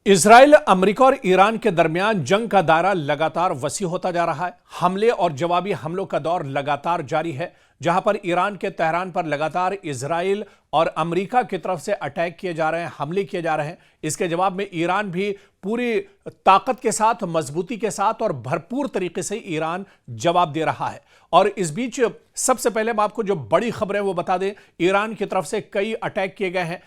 Israel, America और Iran के दरमियान जंग का दायरा लगातार वसी होता जा रहा है। हमले और जवाबी हमलों का दौर लगातार जारी है, जहां पर ईरान के तेहरान पर लगातार इजराइल और अमेरिका की तरफ से अटैक किए जा रहे हैं, हमले किए जा रहे हैं। इसके जवाब में ईरान भी पूरी ताकत के साथ, मजबूती के साथ और भरपूर तरीके से ईरान जवाब दे रहा है। और इस बीच सबसे पहले हम आपको जो बड़ी खबर है वो बता दें, ईरान की तरफ से कई अटैक किए गए हैं।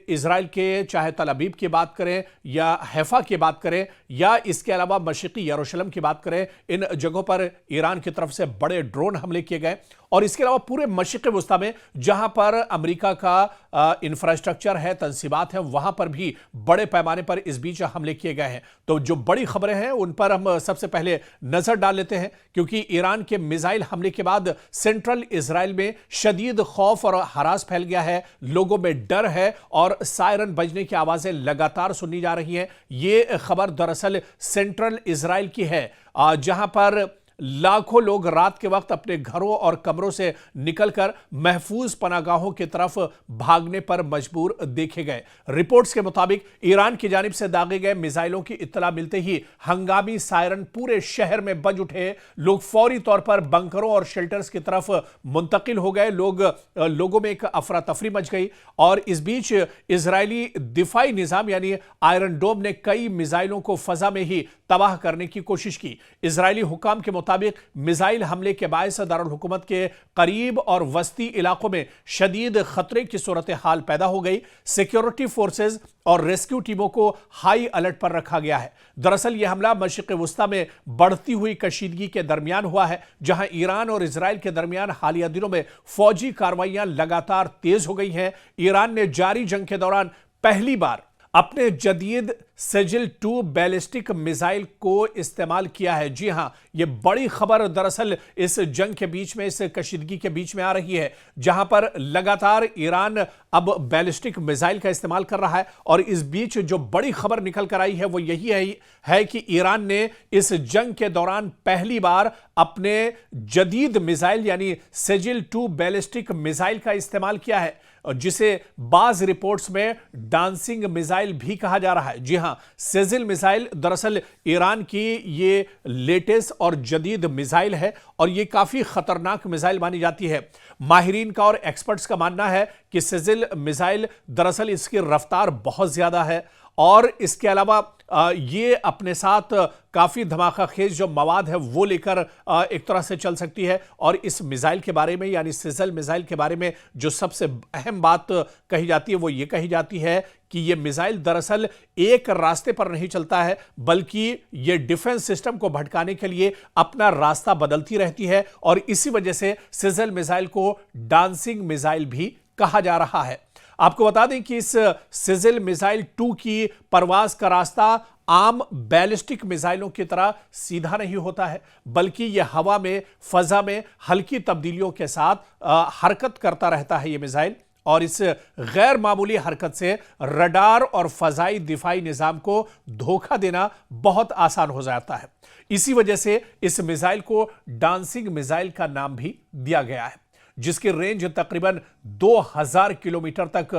इजराइल के, चाहे तल अवीव की बात करें या हैफा की बात करें या इसके अलावा मशरिकी यरूशलेम की बात करें, इन जगहों पर ईरान की तरफ से बड़े ड्रोन हमले किए गए। और इसके अलावा पूरे मशरिक़ वस्ता में जहां पर अमेरिका का इंफ्रास्ट्रक्चर है, तंसीबात है, वहां पर भी बड़े पैमाने पर इस बीच हमले किए गए हैं। तो जो बड़ी खबरें हैं उन पर हम सबसे पहले नजर डाल लेते हैं, क्योंकि ईरान के मिसाइल हमले के बाद सेंट्रल इजराइल में शदीद खौफ और हरास फैल गया है। लोगों में डर है और सायरन बजने की आवाजें लगातार सुनी जा रही हैं। यह खबर दरअसल सेंट्रल इजराइल की है, जहां पर लाखों लोग रात के वक्त अपने घरों और कमरों से निकलकर महफूज पनागाहों की तरफ भागने पर मजबूर देखे गए। रिपोर्ट्स के मुताबिक ईरान की जानिब से दागे गए मिसाइलों की इत्तला मिलते ही हंगामी सायरन पूरे शहर में बज उठे। लोग फौरी तौर पर बंकरों और शेल्टर्स की तरफ मुंतकिल हो गए। लोगों में एक अफरा तफरी मच गई। और इस बीच इजरायली दिफाई निजाम यानी आयरन डोम ने कई मिसाइलों को फजा में ही तबाह करने की कोशिश की। इजरायली हुकाम के मुताबिक मिसाइल हमले के बायस दारुल हुकूमत के करीब और वस्ती इलाकों में शदीद खतरे की सूरत हाल पैदा हो गई। सिक्योरिटी फोर्सेज और रेस्क्यू टीमों को हाई अलर्ट पर रखा गया है। दरअसल यह हमला मशरिक़ वस्ता में बढ़ती हुई कशीदगी के दरमियान हुआ है, जहां ईरान और इजराइल के दरमियान हालिया दिनों में फौजी कार्रवाइयां लगातार तेज हो गई हैं। ईरान ने जारी जंग के दौरान पहली बार अपने जदीद सेजिल-2 बैलिस्टिक मिसाइल को इस्तेमाल किया है। जी हां, यह बड़ी खबर दरअसल इस जंग के बीच में, इस कशीदगी के बीच में आ रही है, जहां पर लगातार ईरान अब बैलिस्टिक मिसाइल का इस्तेमाल कर रहा है। और इस बीच जो बड़ी खबर निकल कर आई है वो यही है कि ईरान ने इस जंग के दौरान पहली बार अपने जदीद मिसाइल यानी सेजिल-2 बैलिस्टिक मिसाइल का इस्तेमाल किया है, जिसे बाज रिपोर्ट्स में डांसिंग मिसाइल भी कहा जा रहा है। जी हां, सेजिल मिसाइल दरअसल ईरान की ये लेटेस्ट और जदीद मिसाइल है और ये काफी खतरनाक मिसाइल मानी जाती है। माहिरीन का और एक्सपर्ट्स का मानना है कि सेजिल मिसाइल दरअसल इसकी रफ्तार बहुत ज्यादा है और इसके अलावा ये अपने साथ काफी धमाका खेज जो मवाद है वो लेकर एक तरह से चल सकती है। और इस मिसाइल के बारे में यानी सेजिल मिसाइल के बारे में जो सबसे अहम बात कही जाती है वो ये कही जाती है कि ये मिसाइल दरअसल एक रास्ते पर नहीं चलता है, बल्कि ये डिफेंस सिस्टम को भटकाने के लिए अपना रास्ता बदलती रहती है। और इसी वजह से सेजिल मिसाइल को डांसिंग मिसाइल भी कहा जा रहा है। आपको बता दें कि इस सेजिल मिसाइल 2 की परवाज का रास्ता आम बैलिस्टिक मिसाइलों की तरह सीधा नहीं होता है, बल्कि यह हवा में, फजा में हल्की तब्दीलियों के साथ हरकत करता रहता है ये मिसाइल। और इस गैर मामूली हरकत से रडार और फजाई दिफाई निजाम को धोखा देना बहुत आसान हो जाता है। इसी वजह से इस मिसाइल को डांसिंग मिसाइल का नाम भी दिया गया है, जिसकी रेंज तकरीबन 2000 किलोमीटर तक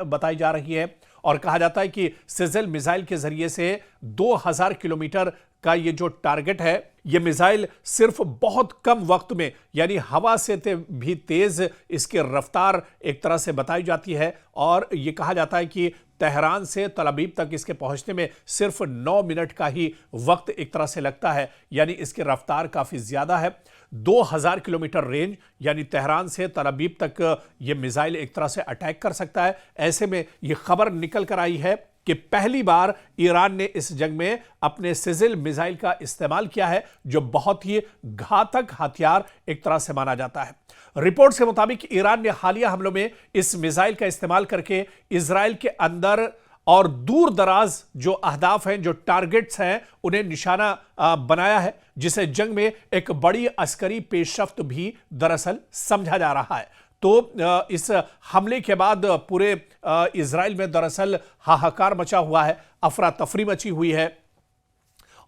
बताई जा रही है। और कहा जाता है कि सेजिल मिसाइल के जरिए से 2000 किलोमीटर का ये जो टारगेट है, ये मिसाइल सिर्फ बहुत कम वक्त में यानी हवा से भी तेज इसकी रफ्तार एक तरह से बताई जाती है। और ये कहा जाता है कि तेहरान से तल अवीव तक इसके पहुंचने में सिर्फ 9 मिनट का ही वक्त एक तरह से लगता है, यानी इसकी रफ्तार काफी ज्यादा है। 2000 किलोमीटर रेंज यानी तेहरान से तल अवीव तक यह मिसाइल एक तरह से अटैक कर सकता है। ऐसे में यह खबर निकल कर आई है कि पहली बार ईरान ने इस जंग में अपने सेजिल मिसाइल का इस्तेमाल किया है, जो बहुत ही घातक हथियार एक तरह से माना जाता है। रिपोर्ट्स के मुताबिक ईरान ने हालिया हमलों में इस मिसाइल का इस्तेमाल करके इजराइल के अंदर और दूर दराज जो अहदाफ हैं, जो टारगेट्स हैं, उन्हें निशाना बनाया है, जिसे जंग में एक बड़ी अस्करी पेशरफ्त भी दरअसल समझा जा रहा है। तो इस हमले के बाद पूरे इजराइल में दरअसल हाहाकार मचा हुआ है, अफरा तफरी मची हुई है।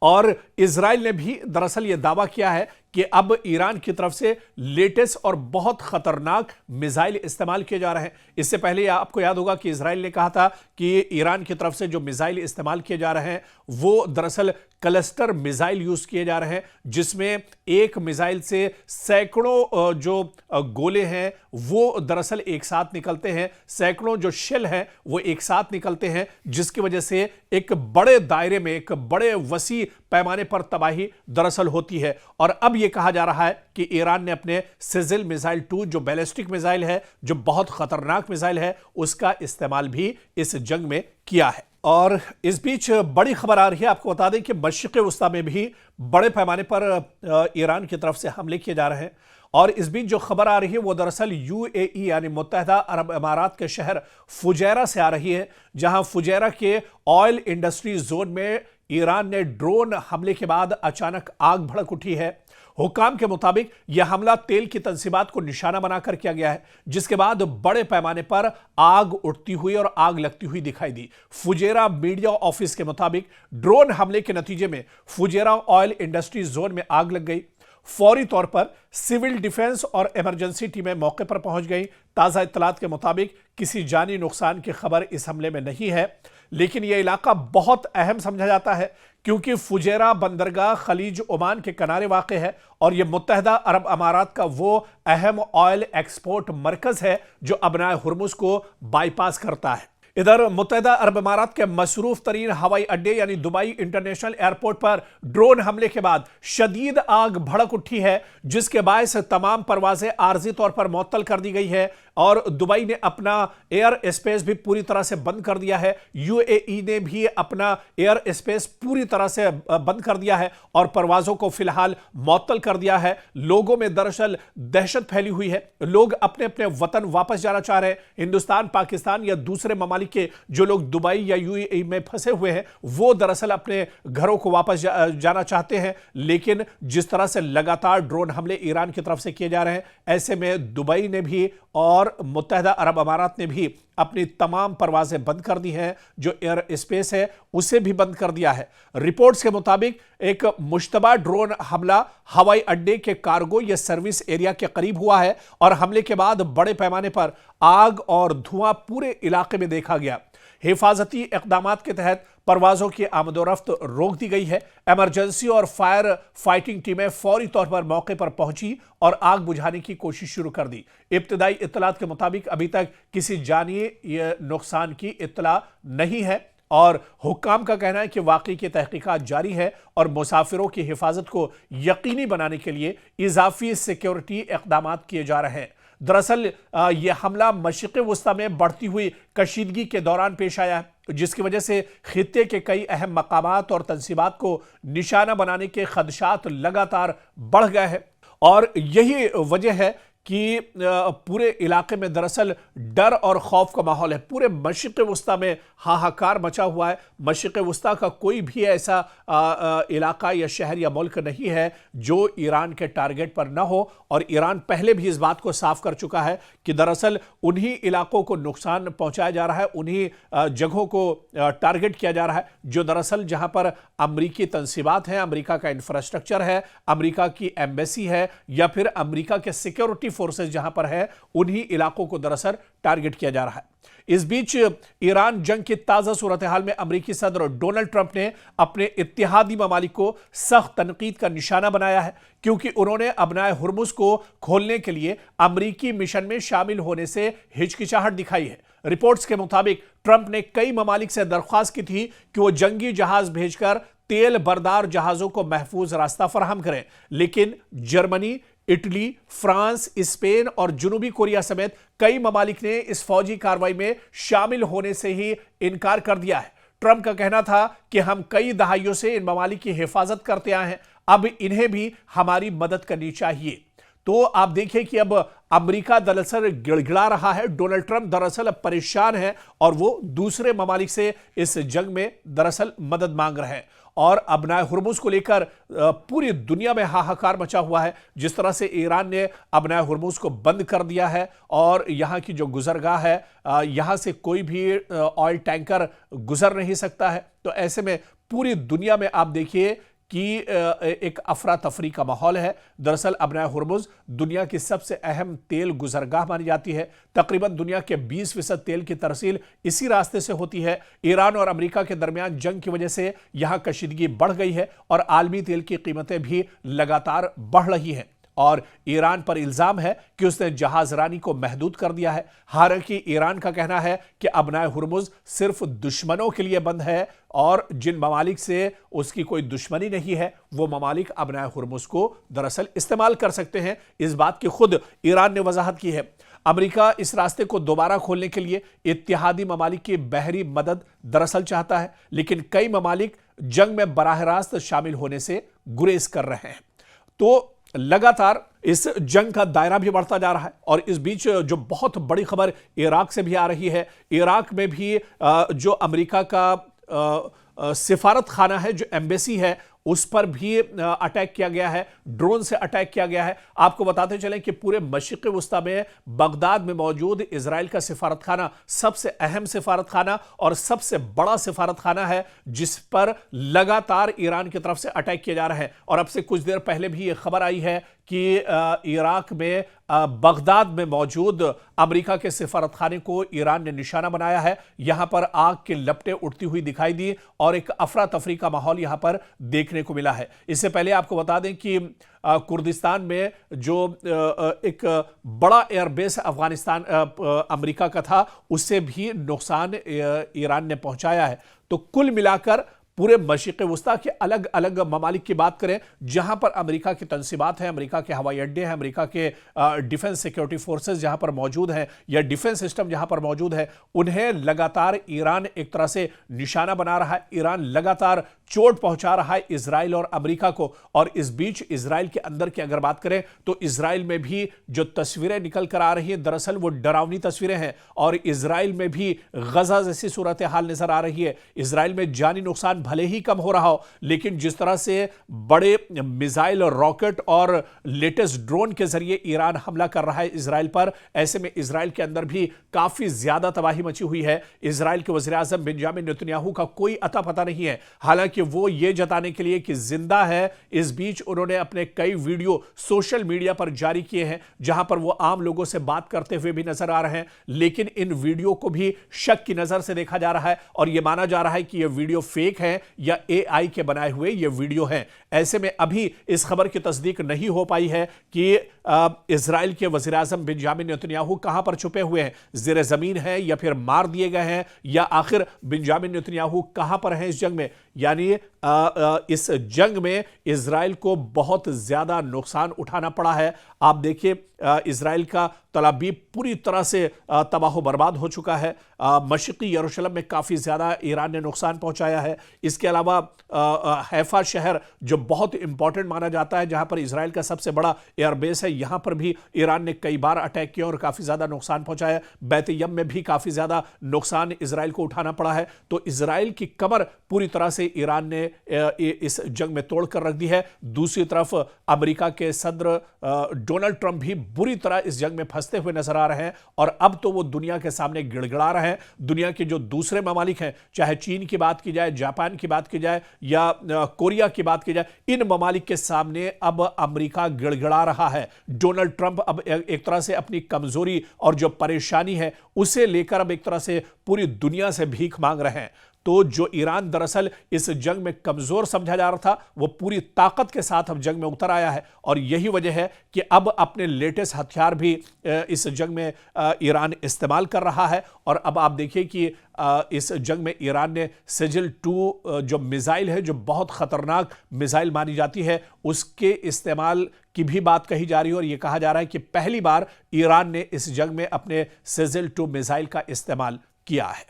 और इजराइल ने भी दरअसल यह दावा किया है कि अब ईरान की तरफ से लेटेस्ट और बहुत खतरनाक मिसाइल इस्तेमाल किए जा रहे हैं। इससे पहले आपको याद होगा कि इजराइल ने कहा था कि ईरान की तरफ से जो मिसाइल इस्तेमाल किए जा रहे हैं वो दरअसल क्लस्टर मिसाइल यूज किए जा रहे हैं, जिसमें एक मिसाइल से सैकड़ों जो गोले हैं वो दरअसल एक साथ निकलते हैं, सैकड़ों जो शेल हैं वो एक साथ निकलते हैं, जिसकी वजह से एक बड़े दायरे में, एक बड़े वसी पैमाने पर तबाही दरअसल होती है। और अब यह कहा जा रहा है कि ईरान ने अपने सिजिल मिसाइल 2 जो बैलिस्टिक मिसाइल है, जो बहुत खतरनाक मिसाइल है, उसका इस्तेमाल भी इस जंग में किया है। और इस बीच बड़ी खबर आ रही है, आपको बता दें कि मशरिक़ वस्ता में भी बड़े पैमाने पर ईरान की तरफ से हमले किए जा रहे हैं। और इस बीच जो खबर आ रही है वो दरअसल यूएई यानी मुत्तहदा अरब अमारात के शहर फुजैरा से आ रही है, जहां फुजैरा के ऑयल इंडस्ट्री जोन में ईरान ने ड्रोन हमले के बाद अचानक आग भड़क उठी है। हुक्काम के मुताबिक यह हमला तेल की तंसीबात को निशाना बनाकर किया गया है, जिसके बाद बड़े पैमाने पर आग उठती हुई और आग लगती हुई दिखाई दी। फुजेरा मीडिया ऑफिस के मुताबिक ड्रोन हमले के नतीजे में फुजेरा ऑयल इंडस्ट्री जोन में आग लग गई। फौरी तौर पर सिविल डिफेंस और इमरजेंसी टीमें मौके पर पहुंच गई। ताजा इत्तलात के मुताबिक किसी जानी नुकसान की खबर इस हमले में नहीं है, लेकिन यह इलाका बहुत अहम समझा जाता है क्योंकि फुजेरा बंदरगाह खलीज ओमान के किनारे वाक़ है और यह मुत्तहदा अरब अमारात का वो अहम ऑयल एक्सपोर्ट मरकज है जो अबनाए हुर्मुज को बाईपास करता है। इधर मुत्तहदा अरब अमारात के मसरूफ तरीन हवाई अड्डे यानी दुबई इंटरनेशनल एयरपोर्ट पर ड्रोन हमले के बाद शदीद आग भड़क उठी है, जिसके बायस तमाम परवाजें आर्जी तौर पर मुअत्तल कर दी गई है और दुबई ने अपना एयर स्पेस भी पूरी तरह से बंद कर दिया है। यूएई ने भी अपना एयर स्पेस पूरी तरह से बंद कर दिया है और परवाजों को फिलहाल मुअत्तल कर दिया है। लोगों में दरअसल दहशत फैली हुई है, लोग अपने अपने वतन वापस जाना चाह रहे हैं। हिंदुस्तान, पाकिस्तान या दूसरे ममालिक के जो लोग दुबई या यूएई में फंसे हुए हैं वो दरअसल अपने घरों को वापस जाना चाहते हैं, लेकिन जिस तरह से लगातार ड्रोन हमले ईरान की तरफ से किए जा रहे हैं, ऐसे में दुबई ने भी और मुत्तहदा अरब अमारात ने भी अपनी तमाम परवाजें बंद कर दी हैं। जो एयर स्पेस है उसे भी बंद कर दिया है। रिपोर्ट्स के मुताबिक एक मुश्तबा ड्रोन हमला हवाई अड्डे के कार्गो या सर्विस एरिया के करीब हुआ है और हमले के बाद बड़े पैमाने पर आग और धुआं पूरे इलाके में देखा गया। हिफाजती इक़दामात के तहत परवाजों की आमदोरफ्त रोक दी गई है। इमरजेंसी और फायर फाइटिंग टीमें फौरी तौर पर मौके पर पहुंची और आग बुझाने की कोशिश शुरू कर दी। इब्तिदाई इत्तलात के मुताबिक अभी तक किसी जानी नुकसान की इत्तला नहीं है और हुक्काम का कहना है कि वाकई की तहकीकात जारी है और मुसाफिरों की हिफाजत को यकीनी बनाने के लिए इजाफी सिक्योरिटी इक़दामात किए जा रहे हैं। दरअसल यह हमला मशरिक़ वस्ता में बढ़ती हुई कशीदगी के दौरान पेश आया है, जिसकी वजह से खित्ते के कई अहम मकामात और तंसीबात को निशाना बनाने के खदशात लगातार बढ़ गए हैं और यही वजह है कि पूरे इलाके में दरअसल डर और खौफ का माहौल है। पूरे मशरिक़ वस्ता में हाहाकार मचा हुआ है। मशरिक़ वस्ता का कोई भी ऐसा इलाका या शहर या मुल्क नहीं है जो ईरान के टारगेट पर ना हो और ईरान पहले भी इस बात को साफ कर चुका है कि दरअसल उन्हीं इलाकों को नुकसान पहुंचाया जा रहा है, उन्हीं जगहों को टारगेट किया जा रहा है जो दरअसल जहां पर अमरीकी तंसीबात हैं, अमरीका का इंफ्रास्ट्रक्चर है, अमरीका की एम्बेसी है या फिर अमरीका के सिक्योरिटी फोर्सेस जहां पर है, उन्हीं इलाकों को दरअसल टारगेट किया जा रहा है। इस बीच ईरान जंग की ताजा सूरत हाल में अमरीकी सदर डोनाल्ड ट्रंप ने अपने इत्तेहादी ममालिक को सख्त तनकीद का निशाना बनाया है क्योंकि उन्होंने अबनाए हुर्मुज को खोलने के लिए अमरीकी मिशन में शामिल होने से हिचकिचाहट दिखाई है। रिपोर्ट्स के मुताबिक ट्रंप ने कई ममालिक से दरख्वास्त की थी कि वो जंगी जहाज भेजकर तेल बरदार जहाजों को महफूज रास्ता फराहम करें, लेकिन जर्मनी, इटली, फ्रांस, स्पेन और जनूबी कोरिया समेत कई ममालिक ने इस फौजी कार्रवाई में शामिल होने से ही इनकार कर दिया है। ट्रंप का कहना था कि हम कई दहाइयों से इन ममालिक की हिफाजत करते आए हैं, अब इन्हें भी हमारी मदद करनी चाहिए। तो आप देखिए कि अब अमेरिका दरअसल गिड़गिड़ा रहा है, डोनाल्ड ट्रंप दरअसल अब परेशान है और वो दूसरे ममालिक से इस जंग में दरअसल मदद मांग रहे हैं और अबनाए हुर्मुज को लेकर पूरी दुनिया में हाहाकार मचा हुआ है। जिस तरह से ईरान ने अबनाए हुर्मुज को बंद कर दिया है और यहाँ की जो गुजरगाह है, यहाँ से कोई भी ऑयल टैंकर गुजर नहीं सकता है। तो ऐसे में पूरी दुनिया में आप देखिए कि एक अफरा तफरी का माहौल है। दरअसल अबनाए हुर्मुज़ दुनिया की सबसे अहम तेल गुजरगाह मानी जाती है। तकरीबन दुनिया के 20% तेल की तरसील इसी रास्ते से होती है। ईरान और अमेरिका के दरमियान जंग की वजह से यहां कशीदगी बढ़ गई है और आलमी तेल की कीमतें भी लगातार बढ़ रही हैं। और ईरान पर इल्जाम है कि उसने जहाजरानी को महदूद कर दिया है। हालांकि ईरान का कहना है कि अबनाए हुर्मुज़ सिर्फ दुश्मनों के लिए बंद है और जिन ममालिक से उसकी कोई दुश्मनी नहीं है वो ममालिक अबनाए हुर्मुज़ को दरअसल इस्तेमाल कर सकते हैं। इस बात की खुद ईरान ने वजाहत की है। अमेरिका इस रास्ते को दोबारा खोलने के लिए इत्तेहादी ममालिक की बहरी मदद दरअसल चाहता है, लेकिन कई ममालिक जंग में बराह रास्त शामिल होने से गुरेज कर रहे हैं। तो लगातार इस जंग का दायरा भी बढ़ता जा रहा है और इस बीच जो बहुत बड़ी खबर इराक से भी आ रही है। इराक में भी जो अमेरिका का सिफारत खाना है, जो एम्बेसी है, उस पर भी अटैक किया गया है, ड्रोन से अटैक किया गया है। आपको बताते चलें कि पूरे मशरिक़ वस्ता में बगदाद में मौजूद इजराइल का सिफारत खाना सबसे अहम सिफारत खाना और सबसे बड़ा सिफारत खाना है, जिस पर लगातार ईरान की तरफ से अटैक किए जा रहे हैं। और अब से कुछ देर पहले भी यह खबर आई है कि इराक में बगदाद में मौजूद अमेरिका के सिफारत खाने को ईरान ने निशाना बनाया है। यहां पर आग की लपटें उठती हुई दिखाई दी और एक अफरा तफरी का माहौल यहां पर देखने को मिला है। इससे पहले आपको बता दें कि कुर्दिस्तान में जो एक बड़ा एयरबेस अफगानिस्तान अमेरिका का था, उससे भी नुकसान ईरान ने पहुंचाया है। तो कुल मिलाकर पूरे मशरिक़ वस्ता के अलग अलग ममालिक की बात करें जहां पर अमेरिका की तंसीबात हैं, अमेरिका के हवाई अड्डे हैं, अमेरिका के डिफेंस सिक्योरिटी फोर्सेस जहां पर मौजूद हैं या डिफेंस सिस्टम जहां पर मौजूद है, उन्हें लगातार ईरान एक तरह से निशाना बना रहा है। ईरान लगातार चोट पहुंचा रहा है इजराइल और अमेरिका को। और इस बीच इजराइल के अंदर की अगर बात करें तो इजराइल में भी जो तस्वीरें निकल कर आ रही हैं, दरअसल वो डरावनी तस्वीरें हैं और इजराइल में भी गजा जैसी सूरत हाल नजर आ रही है। इजराइल में जानी नुकसान भले ही कम हो रहा हो, लेकिन जिस तरह से बड़े मिसाइल और रॉकेट और लेटेस्ट ड्रोन के जरिए ईरान हमला कर रहा है इजराइल पर, ऐसे में इजराइल के अंदर भी काफी ज्यादा तबाही मची हुई है। इजराइल के वज़ीर आज़म बेंजामिन नेतन्याहू का कोई अता पता नहीं है, हालांकि वो ये जताने के लिए कि जिंदा है। इस बीच उन्होंने अपने कई वीडियो सोशल मीडिया पर जारी किए हैं जहां पर वो आम लोगों से बात करते हुए भी नजर आ रहे हैं, लेकिन इन वीडियो को भी शक की नजर से देखा जा रहा है और यह माना जा रहा है कि यह वीडियो फेक है या एआई के बनाए हुए ये वीडियो हैं। ऐसे में अभी इस खबर की तस्दीक नहीं हो पाई है कि इजराइल के वज़ीर आज़म बेंजामिन नेतन्याहू कहां पर छुपे हुए हैं, ज़ेरे ज़मीन है या फिर मार दिए गए हैं, या आखिर बेंजामिन नेतन्याहू कहां पर हैं इस जंग में। यानी इस जंग में इजराइल को बहुत ज्यादा नुकसान उठाना पड़ा है। आप देखिए इजराइल का तलाबीब पूरी तरह से तबाह बर्बाद हो चुका है। मशरिक़ी यरूशलेम में काफ़ी ज़्यादा ईरान ने नुकसान पहुंचाया है। इसके अलावा हैफा शहर जो बहुत इंपॉर्टेंट माना जाता है, जहां पर इजराइल का सबसे बड़ा एयरबेस है, यहां पर भी ईरान ने कई बार अटैक किया और काफ़ी ज़्यादा नुकसान पहुंचाया। बैत-ए-यम में भी काफ़ी ज़्यादा नुकसान इजराइल को उठाना पड़ा है। तो इजराइल की कमर पूरी तरह से ईरान ने इस जंग में तोड़ कर रख दी है। दूसरी तरफ अमेरिका के सदर डोनाल्ड ट्रंप भी बुरी तरह इस जंग में फंसते हुए नजर आ रहे हैं और अब तो वो दुनिया के सामने गिड़गिड़ा रहे हैं। दुनिया के जो दूसरे ममालिक हैं, चाहे चीन की बात की जाए, जापान की बात की जाए या कोरिया की बात की जाए, इन ममालिक के सामने अब अमेरिका गिड़गिड़ा रहा है। डोनाल्ड ट्रंप अब एक तरह से अपनी कमजोरी और जो परेशानी है उसे लेकर अब एक तरह से पूरी दुनिया से भीख मांग रहे हैं। तो जो ईरान दरअसल इस जंग में कमजोर समझा जा रहा था, वो पूरी ताकत के साथ अब जंग में उतर आया है और यही वजह है कि अब अपने लेटेस्ट हथियार भी इस जंग में ईरान इस्तेमाल कर रहा है। और अब आप देखिए कि इस जंग में ईरान ने सिजिल 2 जो मिसाइल है, जो बहुत खतरनाक मिसाइल मानी जाती है, उसके इस्तेमाल की भी बात कही जा रही है और यह कहा जा रहा है कि पहली बार ईरान ने इस जंग में अपने सिजिल 2 मिसाइल का इस्तेमाल किया है।